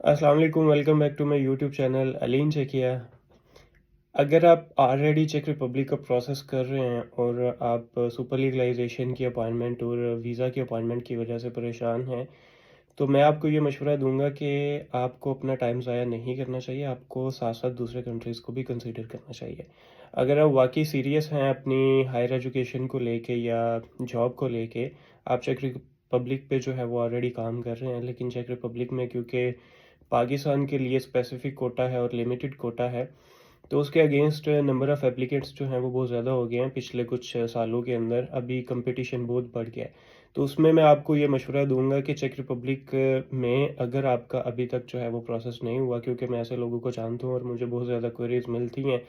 अस्सलाम वालेकुम, welcome back to my YouTube channel अलीन चेकिया। अगर आप ऑलरेडी चेक रिपब्लिक का प्रोसेस कर रहे हैं और आप सुपर लीगलाइजेशन की अपॉइंटमेंट और वीज़ा की अपॉइंटमेंट की वजह से परेशान हैं, तो मैं आपको ये मशवरा दूंगा कि आपको अपना टाइम ज़ाया नहीं करना चाहिए। आपको साथ साथ दूसरे कंट्रीज़ को भी कंसीडर करना चाहिए। अगर आप वाकई सीरियस हैं अपनी हायर एजुकेशन को लेके या जॉब को लेके, आप चेक रिपब्लिक पे जो है वो ऑलरेडी काम कर रहे हैं, लेकिन चेक रिपब्लिक में क्योंकि पाकिस्तान के लिए स्पेसिफिक कोटा है और लिमिटेड कोटा है, तो उसके अगेंस्ट नंबर ऑफ़ एप्लीकेंट्स जो हैं वो बहुत ज़्यादा हो गए हैं पिछले कुछ सालों के अंदर। अभी कंपटीशन बहुत बढ़ गया है। तो उसमें मैं आपको ये मशवरा दूंगा कि चेक रिपब्लिक में अगर आपका अभी तक जो है वो प्रोसेस नहीं हुआ, क्योंकि मैं ऐसे लोगों को जानता हूँ और मुझे बहुत ज़्यादा क्वेरीज मिलती हैं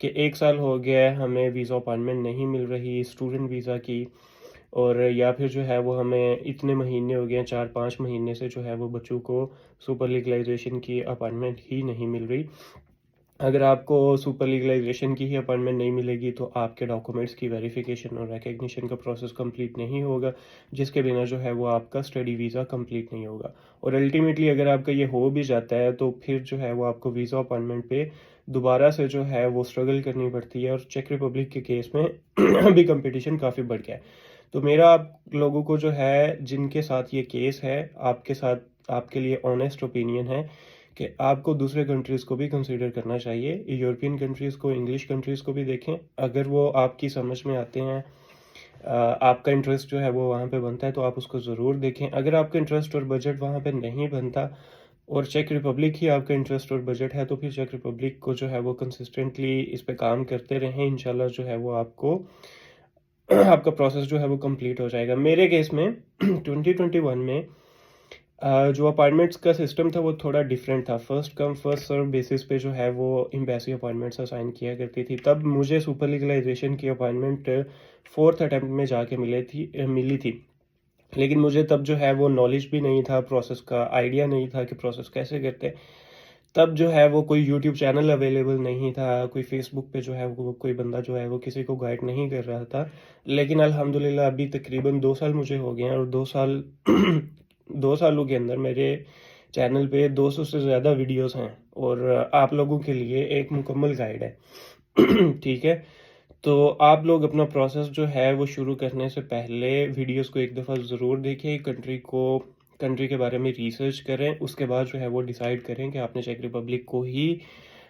कि 1 साल हो गया है हमें वीज़ा अपॉइंटमेंट नहीं मिल रही स्टूडेंट वीज़ा की, और या फिर जो है वो हमें इतने महीने हो गए हैं, 4-5 महीने से जो है वो बच्चों को सुपर लीगलाइजेशन की अपॉइंटमेंट ही नहीं मिल रही। अगर आपको सुपर लीगलाइजेशन की ही अपॉइंटमेंट नहीं मिलेगी तो आपके डॉक्यूमेंट्स की वेरिफिकेशन और रिकग्निशन का प्रोसेस कंप्लीट नहीं होगा, जिसके बिना जो है वो आपका स्टडी वीज़ा कंप्लीट नहीं होगा। और अल्टीमेटली अगर आपका ये हो भी जाता है तो फिर जो है वो आपको वीज़ा अपॉइंटमेंट पे दोबारा से जो है वो स्ट्रगल करनी पड़ती है, और चेक रिपब्लिक के केस में अभी कंपटीशन काफ़ी बढ़ गया है। तो मेरा आप लोगों को जो है जिनके साथ ये केस है, आपके साथ आपके लिए ऑनेस्ट ओपिनियन है कि आपको दूसरे कंट्रीज़ को भी कंसीडर करना चाहिए। यूरोपियन कंट्रीज़ को, इंग्लिश कंट्रीज़ को भी देखें। अगर वो आपकी समझ में आते हैं, आपका इंटरेस्ट जो है वो वहाँ पे बनता है, तो आप उसको ज़रूर देखें। अगर आपका इंटरेस्ट और बजट वहाँ पे नहीं बनता और चेक रिपब्लिक ही आपका इंटरेस्ट और बजट है, तो फिर चेक रिपब्लिक को जो है वो कंसिस्टेंटली इस पे काम करते रहें। इंशाल्लाह जो है वो आपको आपका प्रोसेस जो है वो कंप्लीट हो जाएगा। मेरे केस में 2021 में जो अपॉइंटमेंट्स का सिस्टम था वो थोड़ा डिफरेंट था। First come first serve basis पे जो है वो एम्बेसी अपॉइंटमेंट्स असाइन किया करती थी। तब मुझे सुपर लीगलाइजेशन की अपॉइंटमेंट फोर्थ अटेम्प्ट में जाके मिली थी। लेकिन मुझे तब जो है वो नॉलेज भी नहीं था, प्रोसेस का आइडिया नहीं था कि प्रोसेस कैसे करते हैं। तब जो है वो कोई यूट्यूब चैनल अवेलेबल नहीं था, कोई फेसबुक पे जो है वो कोई बंदा जो है वो किसी को गाइड नहीं कर रहा था। लेकिन अल्हम्दुलिल्लाह अभी तकरीबन 2 साल मुझे हो गए हैं, और 2 साल 2 सालों के अंदर मेरे चैनल पे 200 से ज़्यादा वीडियोस हैं, और आप लोगों के लिए एक मुकम्मल गाइड है। ठीक है। तो आप लोग अपना प्रोसेस जो है वो शुरू करने से पहले वीडियोस को एक दफ़ा ज़रूर देखें, कंट्री के बारे में रिसर्च करें, उसके बाद जो है वो डिसाइड करें कि आपने चेक रिपब्लिक को ही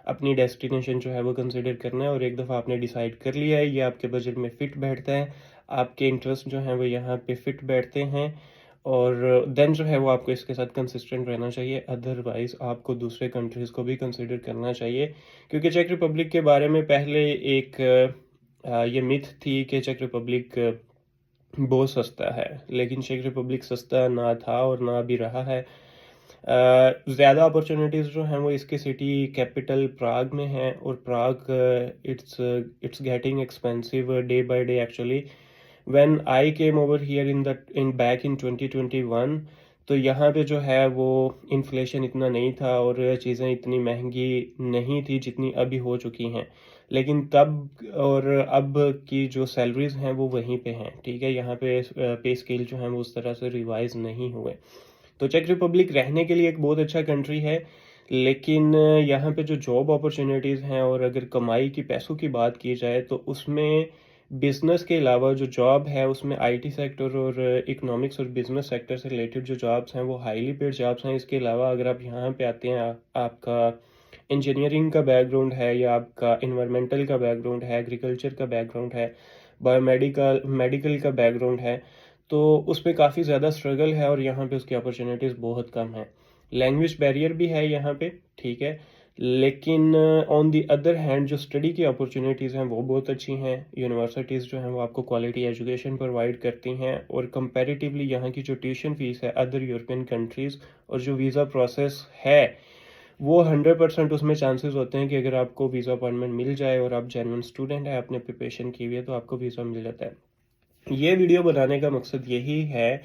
अपनी डेस्टिनेशन जो है वो कंसिडर करना है। और एक दफ़ा आपने डिसाइड कर लिया है, ये आपके बजट में फ़िट बैठता है, आपके इंटरेस्ट जो हैं वो यहाँ पे फ़िट बैठते हैं, और देन जो है वो आपको इसके साथ कंसिस्टेंट रहना चाहिए। अदरवाइज़ आपको दूसरे कंट्रीज़ को भी कंसिडर करना चाहिए, क्योंकि चेक रिपब्लिक के बारे में पहले एक ये मिथ थी कि चेक रिपब्लिक बहुत सस्ता है, लेकिन चेक रिपब्लिक सस्ता ना था और ना भी रहा है। ज़्यादा अपॉर्चुनिटीज़ जो हैं वो इसके सिटी कैपिटल प्राग में हैं, और Prague it's it's getting expensive day by day actually. When I came over here in back in 2021, तो यहाँ पे जो है वो इन्फ्लेशन इतना नहीं था और चीज़ें इतनी महंगी नहीं थी जितनी अभी हो चुकी हैं। लेकिन तब और अब की जो सैलरीज हैं वो वहीं पे हैं। ठीक है, यहाँ पे पे स्केल जो है वो उस तरह से रिवाइज नहीं हुए। तो चेक रिपब्लिक रहने के लिए एक बहुत अच्छा कंट्री है, लेकिन यहाँ पे जो जॉब अपॉर्चुनिटीज़ हैं और अगर कमाई की पैसों की बात की जाए तो उसमें बिजनेस के अलावा जो जॉब है उसमें आईटी सेक्टर और इकोनॉमिक्स और बिजनेस सेक्टर से रिलेटेड जो जॉब्स हैं वो हाईली पेड जॉब्स हैं। इसके अलावा अगर आप यहाँ पे आते हैं, आपका इंजीनियरिंग का बैकग्राउंड है या आपका इन्वायरमेंटल का बैकग्राउंड है, एग्रीकल्चर का बैकग्राउंड है, बायोमेडिकल मेडिकल का बैकग्राउंड है, तो उसमें काफ़ी ज़्यादा स्ट्रगल है और यहाँ पे उसकी अपॉर्चुनिटीज़ बहुत कम है। लैंग्वेज बैरियर भी है यहाँ पे, ठीक है, लेकिन ऑन दी अदर हैंड जो स्टडी की अपॉर्चुनिटीज़ हैं वो बहुत अच्छी हैं। यूनिवर्सिटीज़ जो हैं वो आपको क्वालिटी एजुकेशन प्रोवाइड करती हैं, और कंपैरेटिवली यहाँ की जो ट्यूशन फीस है अदर यूरोपियन कंट्रीज़, और जो वीज़ा प्रोसेस है वो 100% उसमें चांसेस होते हैं कि अगर आपको वीज़ा अपॉइंटमेंट मिल जाए और आप जेन्युइन स्टूडेंट है, आपने प्रिपरेशन की हुई है, तो आपको वीज़ा मिल जाता है। ये वीडियो बनाने का मकसद यही है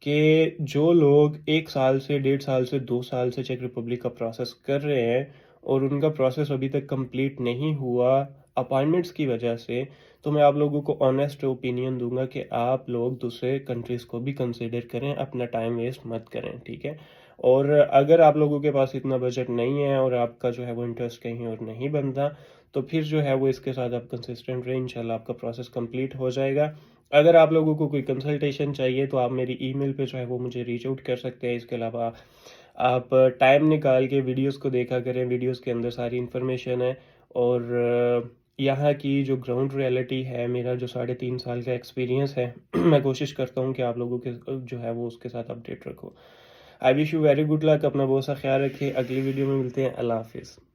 कि जो लोग 1 साल से 1.5 साल से 2 साल से चेक रिपब्लिक का प्रोसेस कर रहे हैं और उनका प्रोसेस अभी तक कंप्लीट नहीं हुआ अपॉइंटमेंट्स की वजह से, तो मैं आप लोगों को ऑनेस्ट ओपिनियन दूंगा कि आप लोग दूसरे कंट्रीज़ को भी कंसिडर करें, अपना टाइम वेस्ट मत करें। ठीक है, और अगर आप लोगों के पास इतना बजट नहीं है और आपका जो है वो इंटरेस्ट कहीं और नहीं बनता, तो फिर जो है वो इसके साथ आप कंसिस्टेंट रहें, इंशाल्लाह आपका प्रोसेस कंप्लीट हो जाएगा। अगर आप लोगों को कोई कंसल्टेशन चाहिए तो आप मेरी ईमेल पे जो है वो मुझे रीच आउट कर सकते हैं। इसके अलावा आप टाइम निकाल के वीडियोस को देखा करें, वीडियोस के अंदर सारी इन्फॉर्मेशन है। और यहाँ की जो ग्राउंड रियलिटी है, मेरा जो 3.5 साल का एक्सपीरियंस है मैं कोशिश करता हूँ कि आप लोगों के जो है वो उसके साथ अपडेट रखो। I wish you very good luck. अपना बहुत सा ख्याल रखिए। अगली वीडियो में मिलते हैं। अल्लाह हाफिज़।